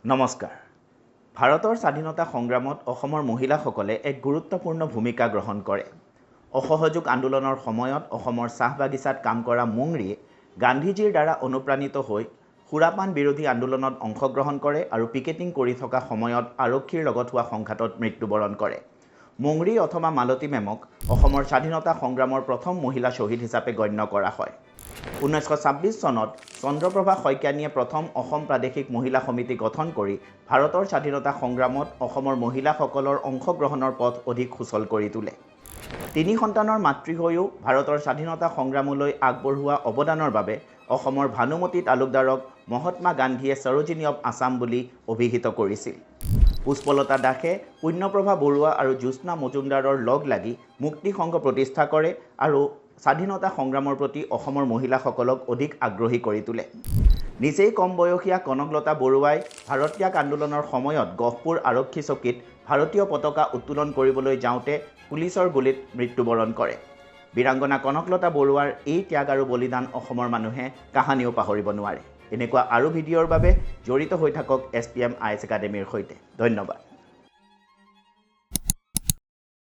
নমস্কাৰ। ভাৰতৰ স্বাধীনতা সংগ্ৰামত অসমৰ মহিলাসকলে এক গুৰুত্বপূৰ্ণ ভূমিকা গ্ৰহণ কৰে। অসহযোগ আন্দোলনৰ সময়ত অসমৰ চাহ বাগিচাত কাম কৰা মুংৰীয়ে গান্ধীজীৰ দ্বাৰা অনুপ্ৰাণিত হৈ সুৰাপান বিৰোধী আন্দোলনত অংশগ্ৰহণ কৰে আৰু পিকেটিং কৰি থকা সময়ত আৰক্ষীৰ লগত হোৱা সংঘাতত মৃত্যুবৰণ কৰে। মুংৰী অথবা মালতী মেমক অসমৰ স্বাধীনতা সংগ্ৰামৰ প্ৰথম মহিলা শ্বহীদ হিচাপে গণ্য কৰা হয়। 1926 চনত চন্দ্ৰপ্ৰভা শইকীয়ানীয়ে প্ৰথম অসম প্ৰাদেশিক মহিলা সমিতি গঠন কৰি ভাৰতৰ স্বাধীনতা সংগ্ৰামত অসমৰ মহিলাসকলৰ অংশগ্ৰহণৰ পথ অধিক সুচল কৰি তোলে। তিনি সন্তানৰ মাতৃ হৈও ভাৰতৰ স্বাধীনতা সংগ্ৰামলৈ আগবঢ়োৱা অৱদানৰ বাবে অসমৰ ভানুমতী তালুকদাৰক মহাত্মা গান্ধীয়ে সৰোজিনী অৱ আছাম বুলি অভিহিত কৰিছিল। পুষ্পলতা দাসে পুণ্যপ্ৰভা বৰুৱা আৰু জ্যোৎস্না মজুমদাৰৰ লগ লাগি মুক্তি সংঘ প্ৰতিষ্ঠা কৰে আৰু স্বাধীনতা সংগ্ৰামৰ প্ৰতি অসমৰ মহিলাসকলক অধিক আগ্ৰহী কৰি তোলে। নিজেই কম বয়সীয়া কনকলতা বৰুৱাই ভাৰত ত্যাগ আন্দোলনৰ সময়ত গহপুৰ আৰক্ষী চকীত ভাৰতীয় পতাকা উত্তোলন কৰিবলৈ যাওঁতে পুলিচৰ গুলীত মৃত্যুবৰণ কৰে। বীৰাংগনা কনকলতা বৰুৱাৰ এই ত্যাগ আৰু বলিদান অসমৰ মানুহে কাহানিও পাহৰিব নোৱাৰে। এনেকুৱা আৰু ভিডিঅ'ৰ বাবে জড়িত হৈ থাকক SPM IAS একাডেমীৰ সৈতে। ধন্যবাদ।